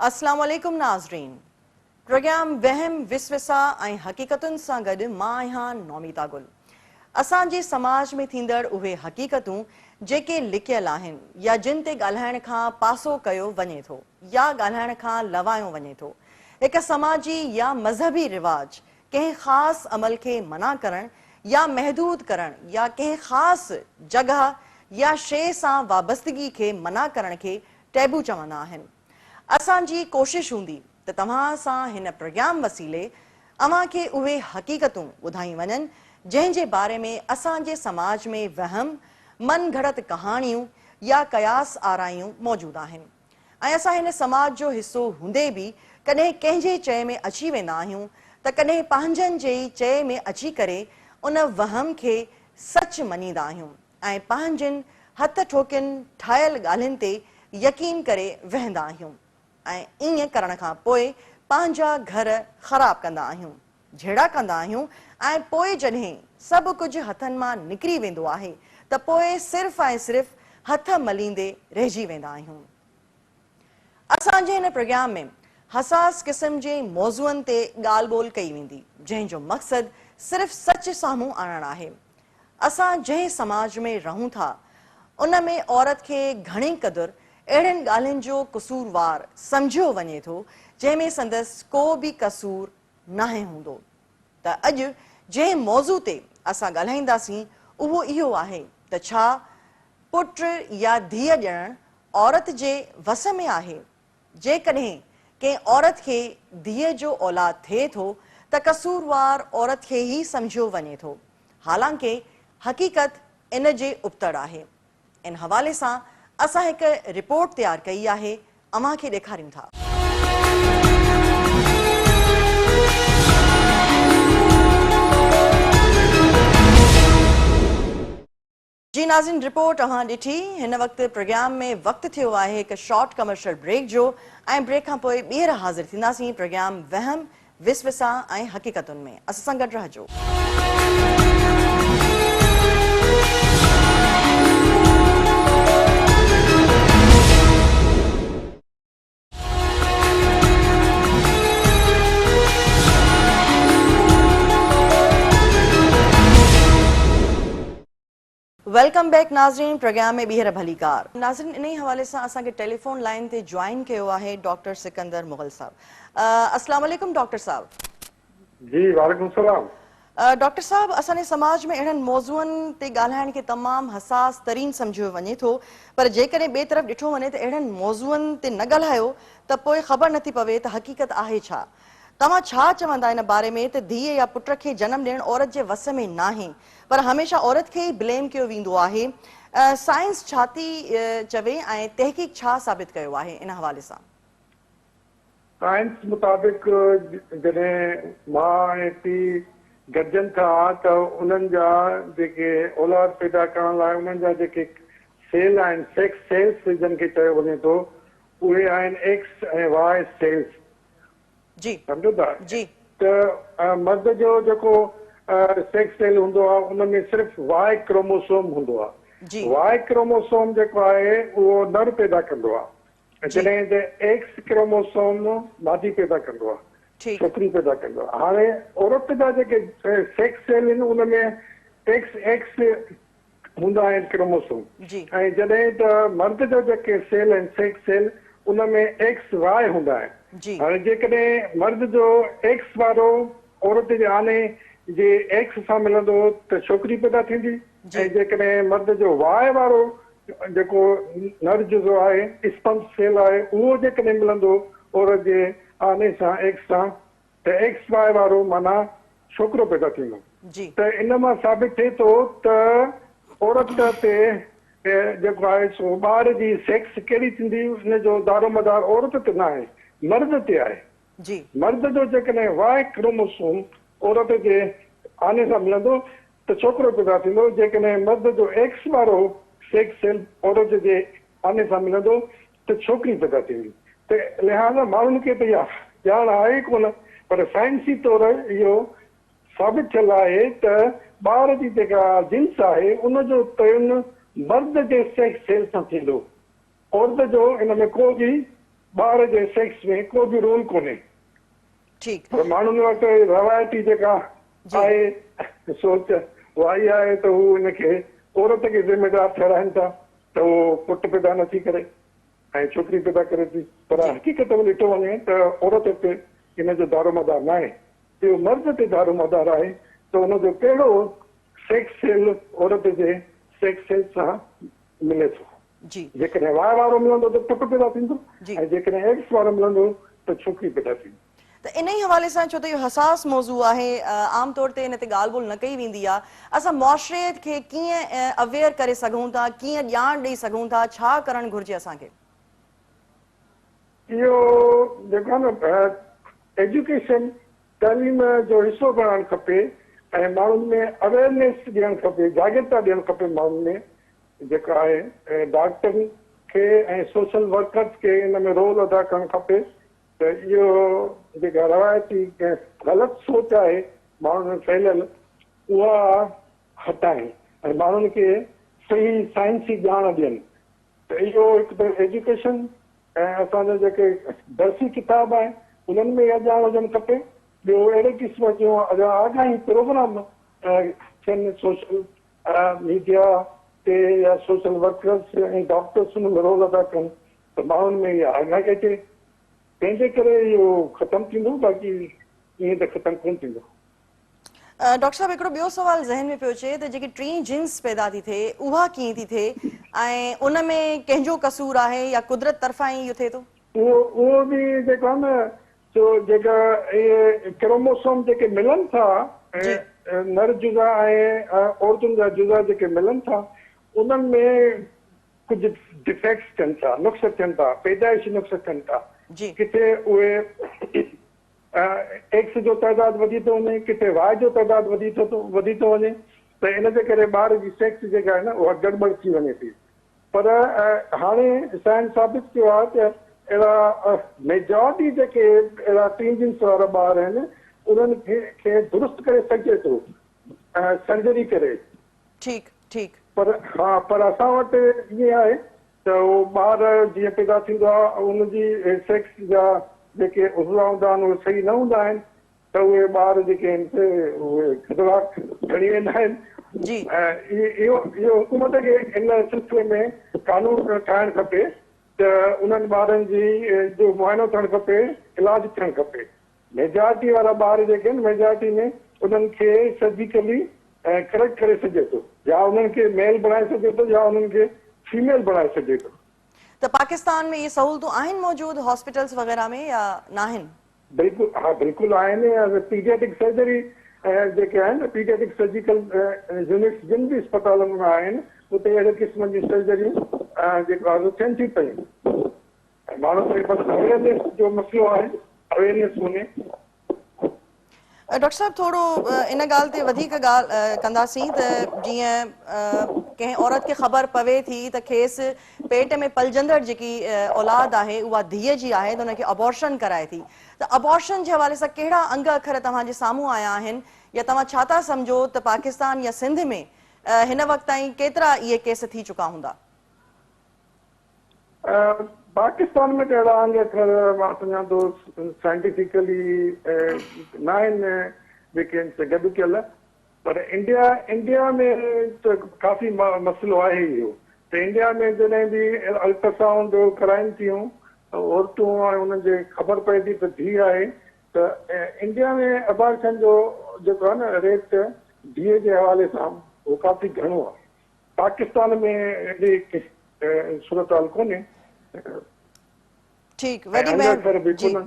अस्सलाम वालेकुम नाज़रीन। प्रोग्राम वहम विसविसा ऐं हक़ीक़तुनि सां गॾु मां आहियां नौमीता गुल। असांजे समाज में थींदड़ उहे हक़ीक़तूं जेके लिकियल आहिनि या जिन ते ॻाल्हाइण खां पासो कयो वञे थो या ॻाल्हाइण खां लवायो वञे थो। हिक समाजी या मज़हबी रिवाज कंहिं ख़ासि अमल खे मना करण या महदूद करण या कंहिं ख़ासि जगह या शइ सां वाबस्तगी खे मना करण खे टैबू चवंदा आहिनि। असांजी कोशिश हूंदी त तव्हां सां हिन प्रोग्राम वसीले अव्हां खे उहे हक़ीक़तूं ॿुधाई वञनि जंहिं जे बारे में असांजे समाज में वहम मन घड़त कहाणियूं या कयास आरायूं मौजूद आहिनि ऐं असां हिन समाज जो हिस्सो हूंदे बि कॾहिं कंहिंजे चए में अची वेंदा आहियूं त कॾहिं पंहिंजनि जे चए में अची करे उन वहम खे सच मञींदा आहियूं ऐं पंहिंजनि हथ ठोकियुनि ठाहियल ॻाल्हियुनि ते यकीन करे वहंदा आहियूं ऐं ईअं करण खां पोइ पंहिंजा घर ख़राब कंदा आहियूं, झेड़ा कंदा आहियूं ऐं पोइ जॾहिं सभु कुझु हथनि मां निकिरी वेंदो आहे त पोइ सिर्फ़ ऐं सिर्फ़ हथ मलींदे रहिजी वेंदा आहियूं। असांजे हिन प्रोग्राम में हसास क़िस्म जे मौज़ूअनि ते ॻाल्हि ॿोल कई वेंदी जंहिंजो मक़सदु सिर्फ़ सच साम्हूं आणणु आहे। असां जंहिं समाज में रहूं था उन में औरत खे घणी क़दुरु अहिड़ियुनि ॻाल्हियुनि जो कसूरवार सम्झियो वञे थो जंहिंमें संदसि को बि कसूर नाहे हूंदो। त अॼु जंहिं मौज़ू ते असां ॻाल्हाईंदासीं उहो इहो आहे त छा पुट या धीअ ॼणणु औरत जे वस में आहे। जेकॾहिं कंहिं औरत खे धीअ जो औलाद थिए थो त कसूरवार औरत खे ई सम्झियो वञे थो, हालांकि हक़ीक़त इन जे उबतड़ आहे। इन हवाले सां असां हिकु रिपोर्ट तयारु कई आहे, अव्हां खे ॾेखारियूं था। जी नाज़रीन, रिपोर्ट अव्हां ॾिठी। हिन वक़्तु प्रोग्राम में वक़्तु थियो आहे हिकु शॉर्ट कमर्शियल ब्रेक जो ऐं ब्रेक खां पोइ ॿीहर हाज़िर थींदासीं प्रोग्राम वहम विसविसा ऐं हक़ीक़तुनि में। असां सां गॾु रहिजो। वेलकम बैक नाज़रीन, प्रोग्राम में ॿीहर भलीकार। नाज़रीन, इन हवाले सां असांखे टेलीफोन लाइन ते ज्वाइन कयो आहे डॉक्टर सिकंदर मुग़ल साहब। अस्सलाम वालेकुम डॉक्टर साहब। जी वालेकुम सलाम। डॉक्टर साहब, असांजे समाज में अहिड़नि मौज़ूअनि ते ॻाल्हाइण खे तमामु हसास तरीन सम्झियो वञे थो, पर जेकॾहिं ॿिए तरफ़ ॾिठो वञे त अहिड़नि मौज़ूअनि ते न ॻाल्हायो त पोइ ख़बर नथी पवे त हक़ीक़त आहे छा। तव्हां छा चवंदा इन बारे में त धीअ या पुट खे जनमु ॾियणु औरत जे वस में नाहे, पर हमेशा औरत खे ई ब्लेम कयो वेंदो आहे। साइंस छा थी चवे ऐं तहक़ीक़ छा साबित कयो आहे इन हवाले सां? साइंस मुताबिक़ जॾहिं मां ऐं पीउ गॾजनि था त उन्हनि जा जेके औलाद पैदा करण लाइ उन्हनि जा जेके सेल आहिनि, सेक्स सेल्स जिन खे चयो वञे थो, उहे आहिनि एक्स ऐं वाई सेल्स। जी सम्झो था? जी। त मर्द जो जेको सेक्स सेल हूंदो आहे उन में सिर्फ़ु वाई क्रोमोसोम हूंदो आहे। वाई क्रोमोसोम जेको आहे उहो नर पैदा कंदो आहे, जॾहिं त एक्स क्रोमोसोम मादी पैदा कंदो आहे, छोकिरी पैदा कंदो आहे। हाणे औरत जा जेके सेक्स सेल आहिनि उन में एक्स एक्स हूंदा आहिनि क्रोमोसोम, ऐं जॾहिं त मर्द जा जेके सेल आहिनि सेक्स सेल उन में एक्स वाई हूंदा आहिनि। हाणे जेकॾहिं मर्द जो एक्स वारो औरत जे आने जे एक्स सां मिलंदो त छोकिरी पैदा थींदी, ऐं जेकॾहिं मर्द जो वाई वारो जेको नर जो आहे स्पर्म सेल आहे उहो जेकॾहिं मिलंदो औरत जे आने सां एक्स सां त एक्स वाई वारो माना छोकिरो पैदा थींदो। त इन मां साबित थिए थो त औरत ते जेको आहे सो ॿार जी सेक्स कहिड़ी थींदी इन जो दारोमदार औरत ते न आहे, मर्द ते आहे। मर्द जो जेकॾहिं वाई क्रोमोसोम औरत जे आने सां मिलंदो त छोकिरो पैदा थींदो, जेकॾहिं मर्द जो एक्स वारो सेक्स सेल औरत जे आने सां मिलंदो त छोकिरी पैदा थींदी। त लिहाज़ा माण्हुनि खे त इहा ॼाण आहे ई कोन, पर साइंसी तौरु इहो साबित थियल आहे त ॿार जी जेका जिन्स आहे उनजो तयन मर्द जे सेक्स सेल सां थींदो, औरत जो इन में को बि ॿार जे सेक्स में को बि रोल कोन्हे। ठीकु पर माण्हुनि वटि रवायती जेका आहे सोच उहा इहा आहे त हू हिनखे औरत खे ज़िम्मेदार ठहिराइनि था त उहो पुटु पैदा नथी करे ऐं छोकिरी पैदा करे थी। पर हक़ीक़त में ॾिठो वञे त औरत ते हिन जो दारोमदार न आहे, इहो मर्द ते दारोमदार आहे। त हुनजो कहिड़ो सेक्स सेल औरत जे सेक्स सेल सां मिले थो। जी जेकॾहिं वाइ वारो मिलंदो त पुटु पैदा थींदो जी। ऐं जेकॾहिं एक्स वारो मिलंदो त छोकिरी पैदा थींदी। त इन ई हवाले सां छो त इहो हसास मौज़ू आहे, आम तौर ते इन ते ॻाल्हि ॿोल न कई वेंदी आहे, असां मुआशिरे खे कीअं अवेयर करे सघूं था, कीअं ॼाण ॾेई सघूं था, छा करणु घुरिजे असांखे? इहो जेको आहे न एजुकेशन तालीम जो हिसो बणणु खपे ऐं माण्हुनि में अवेयरनेस ॾियणु खपे, जागृता ॾियणु खपे माण्हुनि में जेका आहे। डॉक्टरनि खे ऐं सोशल वर्कर्स खे इन में रोल अदा करणु खपे त इहो जेका रवायती ग़लति सोच आहे माण्हुनि में फैलियल उहा हटाइनि ऐं माण्हुनि खे सही साइंसी ॼाण ॾियनि। त इहो हिकु त एजुकेशन ऐं असांजा जेके दर्सी किताब आहिनि उन्हनि में इहा ॼाण हुजणु खपे। ॿियो अहिड़े क़िस्म जूं आगाही प्रोग्राम थियनि सोशल मीडिया ते या सोशल वर्कर्स ऐं डॉक्टर्स हुन में रोल अदा कनि त माण्हुनि में इहा आगाही अचे, तंहिंजे करे इहो ख़तमु थींदो, बाक़ी ईअं त ख़तमु कोन थींदो। डॉक्टर साहब हिकिड़ो ॿियो सुवाल ज़हन में पियो अचे त जेकी टीं जिन्स पैदा थी थिए उहा कीअं थी थिए ऐं उन में कंहिंजो कसूर आहे या कुदरत तरफ़ां ई इहो थिए थो? उहो बि जेको आहे न जो जेका इहे क्रोमोसोम जेके मिलनि था नर जुज़ा ऐं औरतुनि जा जुज़ा जेके मिलनि था उन्हनि में कुझु डिफेक्ट्स थियनि था, नुक़्स थियनि था, पैदाइशी नुक़्स थियनि था। किथे उहे एक्स जो तइदादु वधी थो वञे, किथे वाइ जो तइदादु वधी थो वञे, त इन जे करे ॿार जी सेक्स जेका आहे न उहा गड़बड़ थी वञे थी। पर हाणे साइंस साबित कयो आहे त अहिड़ा मेजॉरिटी जेके अहिड़ा टीं जिन्स वारा ॿार आहिनि उन्हनि खे दुरुस्त करे सघिजे थो सर्जरी करे। ठीकु ठीकु। पर असां वटि ईअं आहे त उहो ॿार जीअं पैदा थींदो आहे उनजी सेक्स जा जेके उज़वा हूंदा आहिनि उहे सही न हूंदा आहिनि त उहे ॿार जेके आहिनि उहे खतरा खणी वेंदा आहिनि। इहो हुकूमत खे इन सिलसिले में कानून ठाहिणु खपे त उन्हनि ॿारनि जी जो मुआइनो थियणु खपे, इलाजु थियणु खपे। मेजॉरिटी वारा ॿार जेके आहिनि मेजॉरिटी में उन्हनि खे सर्जिकली करेक्ट करे सघे थो, या उन्हनि खे मेल बणाए सघे थो या उन्हनि खे फीमेल बणाए सघे थो। त पाकिस्तान में इहे सहूलतूं आहिनि मौजूदु हॉस्पिटल्स वग़ैरह में या न आहिनि? बिल्कुलु, हा बिल्कुलु आहिनि। पीडियाटिक सर्जरी जेके आहिनि पीडियाटिक सर्जिकल यूनिट्स जिन बि अस्पतालनि में आहिनि उते अहिड़े क़िस्म जी सर्जरियूं जेका थियनि थी पयूं। माण्हुनि खे बसि अवेयरनेस जो मसइलो आहे, अवेयरनेस कोन्हे। डॉक्टर साहब थोरो इन ॻाल्हि ते वधीक ॻाल्हि कंदासीं त जीअं कंहिं औरत खे ख़बर पवे थी त खेसि पेट में पलजंदड़ जेकी औलाद आहे उहा धीअ जी आहे त हुनखे अबॉर्शन कराए थी, त अबॉर्शन जे हवाले सां कहिड़ा अंग अखर तव्हांजे साम्हूं आया आहिनि या तव्हां छा था सम्झो त पाकिस्तान या सिंध में हिन वक़्त ताईं केतिरा इहे केस थी चुका हूंदा? पाकिस्तान में अहिड़ा अंग अखर मां सम्झां थो साइंटिफिकली न आहिनि जेके आहिनि गॾु कयल, पर इंडिया में त काफ़ी मसइलो आहे इहो। त इंडिया में जॾहिं बि अल्ट्रासाउंड कराइनि थियूं औरतूं ऐं उन्हनि जे ख़बर पए थी त धीउ आहे त इंडिया में अबॉर्शन जो जेको आहे न रेट धीअ जे हवाले सां उहो काफ़ी घणो आहे। पाकिस्तान में अहिड़ी सूरत हाल कोन्हे। ठीकु, वॾी महिरबानी।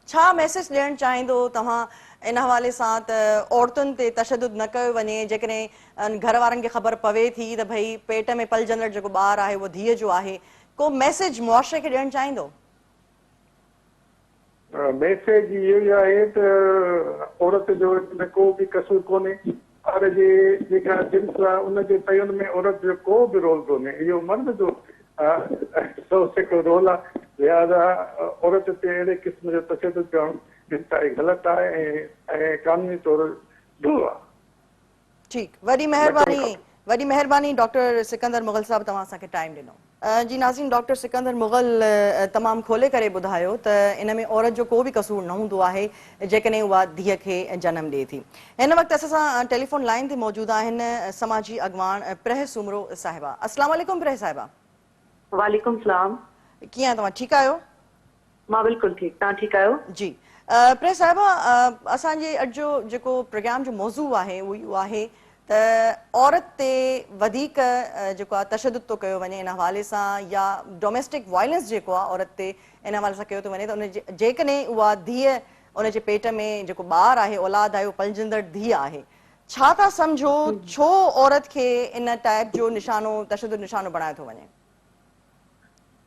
छा मैसेज ॾियणु चाहींदो तव्हां इन हवाले सां त औरतुनि ते तशदुद न कयो वञे, जेकॾहिं घर वारनि खे ख़बर पवे थी त भई पेट में पलजंदड़ जेको ॿारु आहे उहो धीअ जो आहे, को मैसेज मुआशिरे खे ॾियणु चाहींदो? मैसेज इहो ई आहे त औरत जो को बि कसूर कोन्हे, ॿार जे जेका जिन्स आहे उनजे तयन में औरत जो को बि रोल कोन्हे, इहो मर्द जो हिकिड़ो रोल आहे। लिहाज़ा औरत ते अहिड़े क़िस्म जो तशदुद करणु इंतिहाई ग़लति आहे ऐं कानूनी तौर ॾुरो आहे। ठीकु, वॾी महिरबानी डॉक्टर सिकंदर मुग़ल साहब, तव्हां असांखे टाइम ॾिनो। जी नाज़रीन, डॉक्टर सिकंदर मुग़ल तमामु खोले करे ॿुधायो त इन में औरत जो को बि कसूर न हूंदो आहे जेकॾहिं उहा धीअ खे जनमु ॾिए थी। हिन वक़्तु असां सां टेलीफोन लाइन ते मौजूदु आहिनि समाजी अॻवान प्रह सुमरो साहिबा। अस्सलाम वालेकुम प्रह साहिबा। वालेकुम सलाम। कीअं आहियो तव्हां, ठीकु आहियो? मां बिल्कुलु ठीकु, तव्हां ठीकु आहियो? जी प्रह साहिबा, असांजे अॼु जो जेको प्रोग्राम जो मौज़ू आहे उहो इहो आहे त औरत ते वधीक जेको आहे तशदुद थो कयो वञे इन हवाले सां, या डोमेस्टिक वायलेंस जेको आहे औरत ते इन हवाले सां कयो थो वञे त उन जेकॾहिं उहा धीअ उन जे पेट में जेको ॿारु आहे, औलाद आहे, उहो पलजंदड़ धीअ आहे, छा था सम्झो छो औरत खे इन टाइप जो निशानो तशदुद निशानो बणायो थो वञे?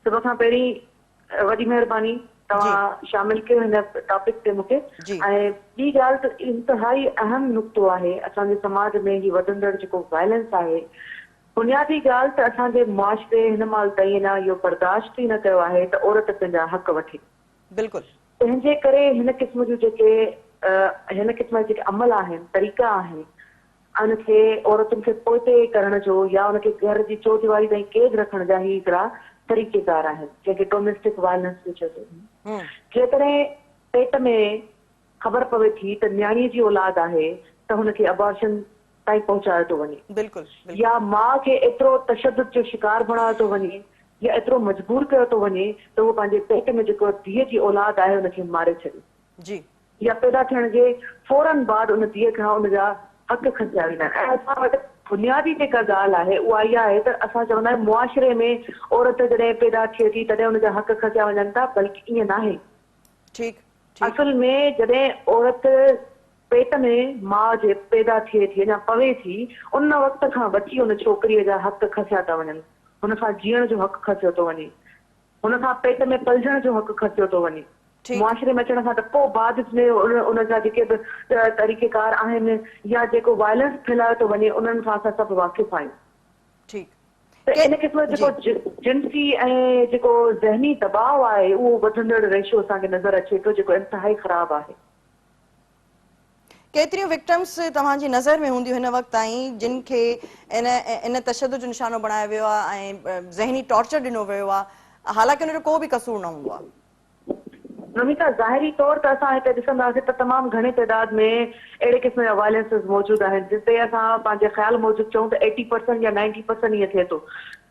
सभ खां पहिरीं वॾी महिरबानी तव्हां शामिल कयो हिन टॉपिक ते मूंखे। ऐं ॿी ॻाल्हि त इंतिहाई अहम नुक़्तो आहे असांजे समाज में ही वधंदड़ जेको वायलेंस आहे। बुनियादी ॻाल्हि त असांजे मुआशरे हिन महिल ताईं न इहो बर्दाश्त ई न कयो आहे त औरत पंहिंजा हक़ वठे। बिल्कुलु। तंहिंजे करे हिन क़िस्म जूं जेके अमल आहिनि, तरीक़ा आहिनि, उनखे औरतुनि खे पोइते करण जो या उनखे घर जी चौदीवारी ताईं क़ैद रखण जा ई हिकिड़ा तरीक़ेकार आहिनि, जंहिंखे डोमेस्टिक वायलेंस बि चइबो आहे। जेकॾहिं पेट में ख़बर पवे थी त न्याणीअ जी औलाद आहे त हुनखे अबॉर्शन ताईं पहुचायो थो वञे, बिल्कुलु, या माउ खे एतिरो तशदुद जो शिकार बणायो थो वञे या एतिरो मजबूर कयो थो वञे त उहो पंहिंजे पेट में जेको धीअ जी औलाद आहे हुनखे मारे छॾे, जी, या पैदा थियण जे फौरन बाद उन धीअ खां उनजा हक़ खसिया वेंदा आहिनि। ऐं असां वटि बुनियादी जेका ॻाल्हि आहे उहा इहा आहे त असां चवंदा आहियूं मुआशरे में औरत जॾहिं पैदा थिए थी तॾहिं हुनजा हक़ खसिया वञनि था, बल्कि ईअं नाहे। असल में जॾहिं औरत पेट में माउ जे पैदा थिए थी, अञा पवे थी, उन वक़्त खां वठी हुन छोकिरीअ जा हक़ खसिया था वञनि। हुन खां जीअण जो हक़ खसियो थो वञे, हुन खां पेट में पलजण जो हक़ खसियो थो वञे। मुआशरे में अचण खां त पोइ बाद में उन जा जेके बि तरीक़ेकार आहिनि या जेको वायलेंस फैलायो थो वञे उन्हनि खां असां सभु वाक़िफ़ आहियूं। त इन क़िस्म जो जेको जिन्सी ऐं जेको ज़हनी दबाव आहे उहो वधंदड़ रेशो असांखे नज़र अचे थो, जेको इंतिहाई ख़राबु आहे। केतिरियूं विक्टिम्स तव्हांजी नज़र में हूंदियूं हिन वक़्तु ताईं जिन खे इन तशदुद जो निशानो बणायो वियो आहे ऐं ज़हनी टॉर्चर ॾिनो वियो आहे, हालांकि हुनजो को बि कसूर न हूंदो आहे? नमिता, ज़ाहिरी तौर ते असां हिते ॾिसंदासीं त तमामु घणे तइदाद में अहिड़े क़िस्म जा वायलेंसिस मौजूदु आहिनि जिते असां पंहिंजे ख़्याल मूजिबि चऊं त 80% या 90% ईअं थिए थो।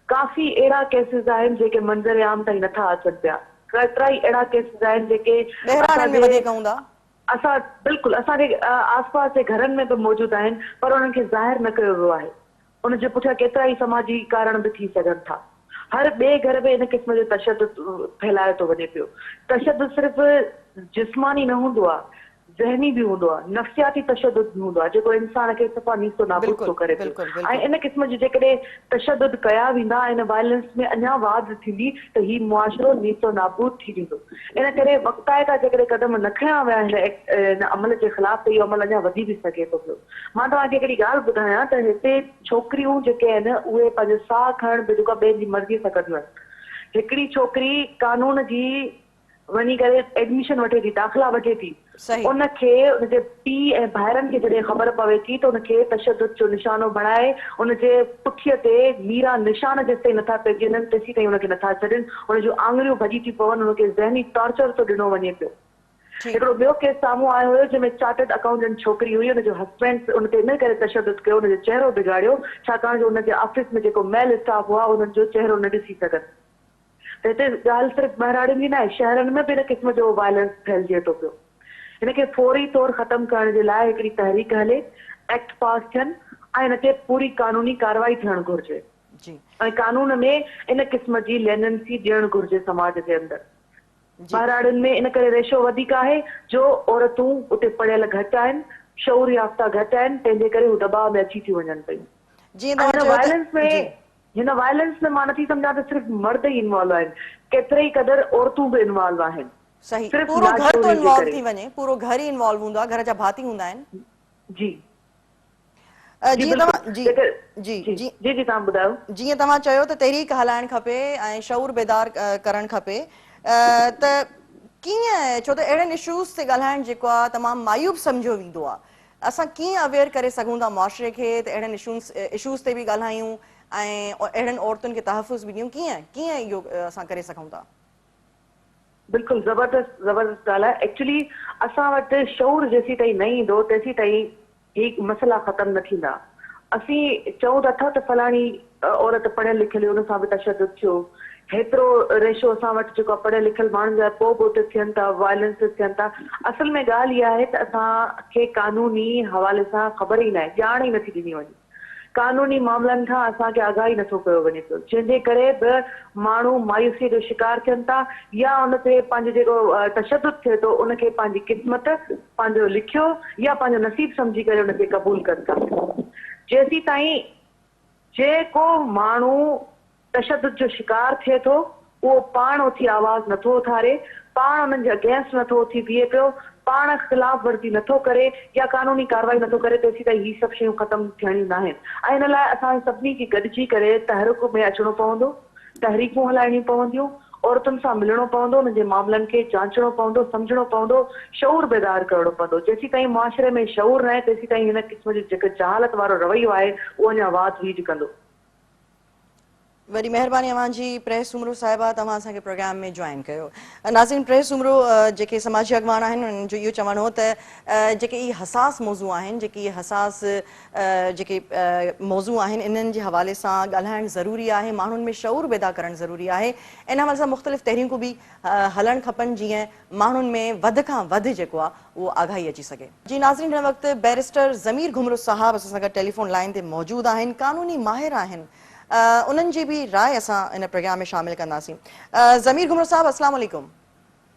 काफ़ी अहिड़ा केसिस आहिनि जेके मंज़र आम ताईं नथा अचनि पिया, केतिरा ई अहिड़ा केसिस आहिनि जेके असां बिल्कुलु असांजे आसपास जे घरनि में बि मौजूदु आहिनि, पर उन्हनि खे ज़ाहिर न कयो वियो आहे। उनजे पुठियां केतिरा ई समाजी कारण बि थी सघनि था। हर ॿिए घर में इन क़िस्म जो तशदुद फैलायो थो वञे पियो। तशदुद सिर्फ़ु जिस्मानी न हूंदो आहे, ज़हनी बि हूंदो आहे, नफ़सियाती तशदुद बि हूंदो आहे जेको इंसान खे सफ़ा नीस्तो नाबूद थो करे पियो। ऐं इन क़िस्म जी जेकॾहिं तशदुद कया वेंदा, इन वायलेंस में अञा वाध थींदी त ही मुआशरो नीस्तो नाबूद थी वेंदो। इन करे वक़्ताइता जेकॾहिं क़दम न खयां विया हिन अमल जे ख़िलाफ़ त इहो अमल अञा वधी बि सघे थो पियो। मां तव्हांखे हिकिड़ी ॻाल्हि ॿुधायां त हिते छोकिरियूं जेके आहिनि उहे पंहिंजो साह खणण बि जेका ॿिए जी मर्ज़ी सां कंदियूं आहिनि। हिकिड़ी छोकिरी कानून जी वञी करे एडमिशन वठे थी, दाख़िला वठे थी, उनखे उनजे पीउ ऐं भाइरनि खे जॾहिं ख़बर पवे थी त उनखे तशदुद जो निशानो बणाए उनजे पुठीअ ते मीरा निशान जेसिताईं नथा पइजनि तेसी ताईं उनखे नथा छॾनि, उनजूं आङुरियूं भॼी थी पवनि, उनखे ज़हनी टॉर्चर थो ॾिनो वञे पियो। हिकिड़ो ॿियो केस साम्हूं आयो हुयो जंहिंमें चार्टर्ड अकाउंटेंट छोकिरी हुई, हुनजो हस्बैंड उन ते इन करे तशदुद कयो, उनजो चहिरो बिगाड़ियो, छाकाणि जो उनजे ऑफिस में जेको मेल स्टाफ हुआ उन्हनि जो चहिरो न ॾिसी सघनि। त हिते ॻाल्हि सिर्फ़ु बहिराड़ियुनि जी न आहे, शहरनि में बि इन क़िस्म जो वायलेंस फैलिजे थो पियो। हिनखे फौरी तौर ख़तमु करण जे लाइ हिकिड़ी तहरीक हले, एक्ट पास थियनि ऐं हिन ते पूरी कानूनी कार्रवाई थियणु घुरिजे ऐं कानून में इन क़िस्म जी लेनेंसी ॾियणु घुरिजे समाज जे अंदरि। बहिराड़ियुनि में इन करे रेशो वधीक आहे जो औरतूं उते पढ़ियल घटि आहिनि, शऊर याफ़्ता घटि आहिनि, तंहिंजे करे हू दॿाउ में अची थियूं वञनि पियूं। हिन वायलेंस में मां नथी सम्झां त सिर्फ़ु मर्द ई इन्वॉल्व आहिनि, केतिरे ई क़दुरु औरतूं बि इन्वॉल्व आहिनि। सही, पूरो घर तो इन्वॉल्व थी वञे, पूरो घर ई इन्वॉल्व हूंदो आहे, घर जा भाती हूंदा आहिनि। जीअं तव्हां चयो त तहरीक हलाइणु खपे ऐं शऊर बेदार करणु खपे, त कीअं, छो त अहिड़नि इशूज़ ते ॻाल्हाइणु जेको आहे तमामु मायूब सम्झो वेंदो आहे, असां कीअं अवेयर करे सघूं था मुआशरे खे त अहिड़नि इशूज़ ते बि ॻाल्हायूं ऐं अहिड़नि औरतुनि खे तहफ़ुज़ बि ॾियूं? कीअं कीअं इहो असां करे सघूं था? बिल्कुलु ज़बरदस्त ॻाल्हि आहे। एक्चुअली असां वटि शऊर जेसीं ताईं न ईंदो तेसीं ताईं ही मसइला ख़तम न थींदा। असीं चऊं था त फलाणी औरत पढ़ियल लिखियल हुन सां बि तशदुद थियो, हेतिरो रेशो असां वटि जेको आहे पढ़ियल लिखियल माण्हुनि जा पोइ थियनि था, वायलेंस थियनि था। असल में ॻाल्हि इहा आहे त असांखे कानूनी हवाले सां ख़बर ई न आहे, ॼाण ई नथी ॾिनी वञे। कानूनी मामलनि खां असांखे आगाही नथो कयो वञे पियो, जंहिंजे करे बि माण्हू मायूसीअ जो शिकार थियनि था या उन ते पंहिंजो जेको तशदुद थिए थो उनखे पंहिंजी क़िस्मत, पंहिंजो लिखियो या पंहिंजो नसीब सम्झी करे उनखे क़बूल कनि था। जेसीं ताईं जेको माण्हू तशदुद जो शिकार थिए थो उहो पाण उथी आवाज़ नथो उथारे, पाण उन्हनि जे अगेंस्ट नथो उथी बीहे पियो, पाण ख़िलाफ़ वर्ज़ी नथो करे या कानूनी कार्रवाई नथो करे, तेसीं ताईं ही सभु शयूं ख़तमु थियणियूं न आहिनि। ऐं हिन लाइ असां सभिनी खे गॾिजी करे तहरीक में अचिणो पवंदो, तहरीकूं हलाइणियूं पवंदियूं, औरतुनि सां मिलणो पवंदो, उन्हनि जे मामलनि खे जांचणो पवंदो, सम्झणो पवंदो, शऊर बेदार करणो पवंदो। जेसीं ताईं मुआशरे में शऊर न आहे तेसीं ताईं हिन क़िस्म जो जेको जहालत वारो रवैयो आहे उहो अञा वाद वीज कंदो। वरी महिरबानी अव्हांजी प्रेस उमरो साहिबा, तव्हां असांखे प्रोग्राम में जॉइन कयो। नाज़रीन, प्रेस उमरो जेके समाजी अॻवान आहिनि उन्हनि जो इहो चवणु हो त जेके इहे हसास मौज़ू आहिनि, जेके इहे हसास जेके मौज़ू आहिनि, इन्हनि जे हवाले सां ॻाल्हाइणु ज़रूरी आहे, माण्हुनि में शऊर पैदा करणु ज़रूरी आहे। इन हवाले सां मुख़्तलिफ़ तहरीकूं बि हलणु खपनि जीअं माण्हुनि में वधि खां वधि जेको आहे उहो आगाही अची सघे। जी नाज़रीन, हिन वक़्तु बैरिस्टर ज़मीर घुमरो साहब असां सां गॾु टेलीफोन लाइन ते मौजूदु आहिनि, कानूनी माहिर आहिनि। उन्हनि जी बि राय असां इन प्रोग्राम में शामिल कंदासीं। ज़मीर घुमरो साहब, अस्सलाम वालेकुम।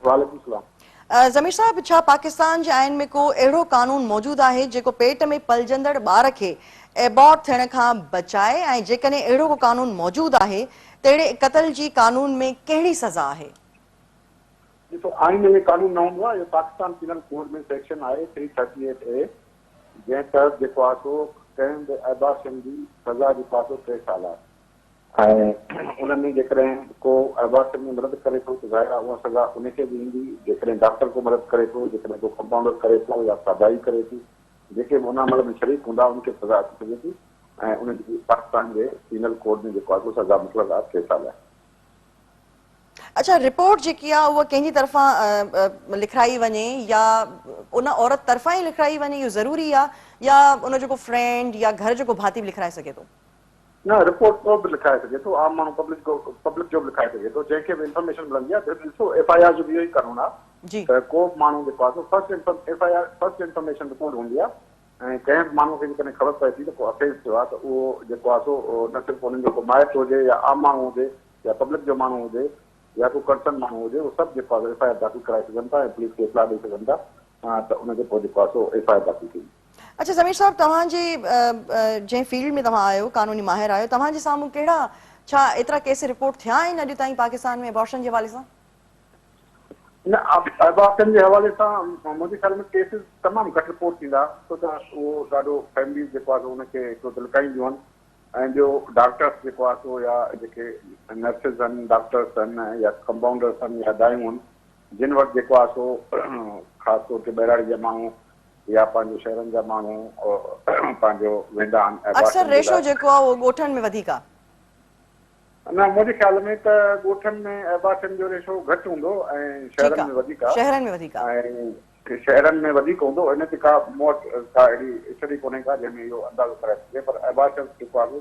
वालेकुम सलाम। ज़मीर साहब, छा पाकिस्तान जे आइन में को अहिड़ो कानून मौजूदु आहे जेको पेट में पलजंदड़ ॿार खे एबॉर्ट थियण खां बचाए, ऐं जेकॾहिं अहिड़ो को कानून मौजूदु आहे त अहिड़े क़त्ल जी कानून में कहिड़ी सज़ा आहे? ॾिसो, आइन में कानून न हूंदो आहे। पाकिस्तान पिनल कोड में सेक्शन आहे 338A, जंहिं तहत जेको आहे सो कंहिं बि एबॉर्शन जी सज़ा जेको आहे 3 साल आहे। ऐं उन में जेकॾहिं को एबॉर्शन में मदद करे थो त ज़ाहिर आहे उहा सज़ा उनखे बि ईंदी। जेकॾहिं डॉक्टर को मदद करे थो, जेकॾहिं को कंपाउंडर करे थो या सादाई करे थी, जेके बि उन अमल में शरीक हूंदा उनखे सज़ा अची सघे थी। ऐं उनजी पाकिस्तान जे पिनल कोड में जेको आहे सज़ा मुक़ररु आहे 3 साल आहे। अच्छा, रिपोर्ट जेकी आहे उहा कंहिंजी तरफ़ां लिखाई वञे या उन औरत तरफ़ां ई लिखाई वञे, इहो ज़रूरी आहे या उन जेको फ्रेंड या घर जो को भाती बि लिखाए सघे थो? न, रिपोर्ट को बि लिखाए सघे थो, आम माण्हू पब्लिक जो बि लिखाए सघे थो, जंहिंखे बि इंफॉर्मेशन मिलंदी आहे। ॾिसो, FIR जो बि इहो ई कानून आहे त को बि माण्हू जेको आहे फर्स्ट इंफॉर्मेशन रिपोर्ट हूंदी आहे। ऐं कंहिं बि माण्हू खे जेकॾहिं ख़बर पए थी त को अफेंस थियो आहे त उहो जेको आहे सो न सिर्फ़ु उन्हनि जो को माइट हुजे या आम माण्हू हुजे या पब्लिक जो माण्हू हुजे या को कंसर्न माण्हू हुजे, उहो सभु जेको आहे FIR दाख़िल कराए सघनि था ऐं पुलिस खे इतलाह ॾेई सघनि था त उनखे पोइ जेको आहे सो FIR दाख़िल थींदी। अच्छा ज़मीर साहब, तव्हांजे जंहिं फील्ड में तव्हां आहियो, कानूनी माहिर आहियो, तव्हांजे साम्हूं कहिड़ा छा एतिरा केस रिपोर्ट थिया आहिनि अॼु ताईं पाकिस्तान में एबॉर्शन जे हवाले सां? न, एबॉर्शन जे हवाले सां मुंहिंजे ख्याल में केसिस तमामु घटि रिपोर्ट थींदा, छो त उहो ॾाढो फैमिली जेको आहे उनखे हिकिड़ो दिलकाईंदियूं आहिनि। ऐं ॿियो डॉक्टर्स जेको आहे सो या जेके नर्सिस आहिनि, डॉक्टर्स आहिनि या कंपाउंडर्स आहिनि या दायूं आहिनि, जिन वटि जेको आहे सो ख़ासि तौर ते ॿहिराड़ी जा माण्हू या पंहिंजे शहरनि जा माण्हू पंहिंजो वेंदा आहिनि। अक्सर रेशो जेको आहे उहो ॻोठनि में वधीक आहे? न, मुंहिंजे ख्याल में त ॻोठनि में एबॉर्शन जो रेशो घटि हूंदो ऐं शहरनि में वधीक आहे। शहरनि में वधीक आहे ऐं शहरनि में वधीक हूंदो। इन ते का मूं वटि का अहिड़ी स्टडी कोन्हे का जंहिंमें इहो अंदाज़ो कराए सघे, पर एबॉर्शन जेको आहे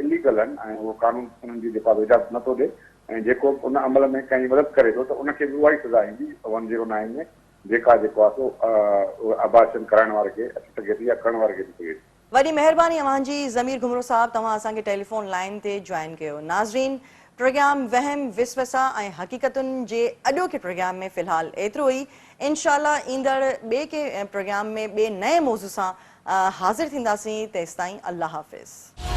इलीगल आहिनि ऐं उहो कानून उन्हनि जी जेको आहे इजाज़त नथो ॾे। ऐं जेको उन अमल में कंहिंजी मदद करे थो त उनखे बि उहा ई सज़ा ईंदी 109 में, जेका जेको आहे सो एबॉर्शन कराइण वारे खे अची सघे थी या करण वारे खे अची सघे थी। वॾी महिरबानी अव्हांजी ज़मीर घुमरो साहब, तव्हां असांखे टेलीफोन लाइन ते जॉइन कयो। नाज़रीन, प्रोग्राम वहम विसवसा ऐं हक़ीक़तुनि जे अॼोके प्रोग्राम में फ़िलहाल एतिरो ई। इंशाअल्लाह ईंदड़ ॿिए के प्रोग्राम में ॿिए नए मौज़ू सां हाज़िर थींदासीं। तेसिताईं अल्लाह हाफ़िज़।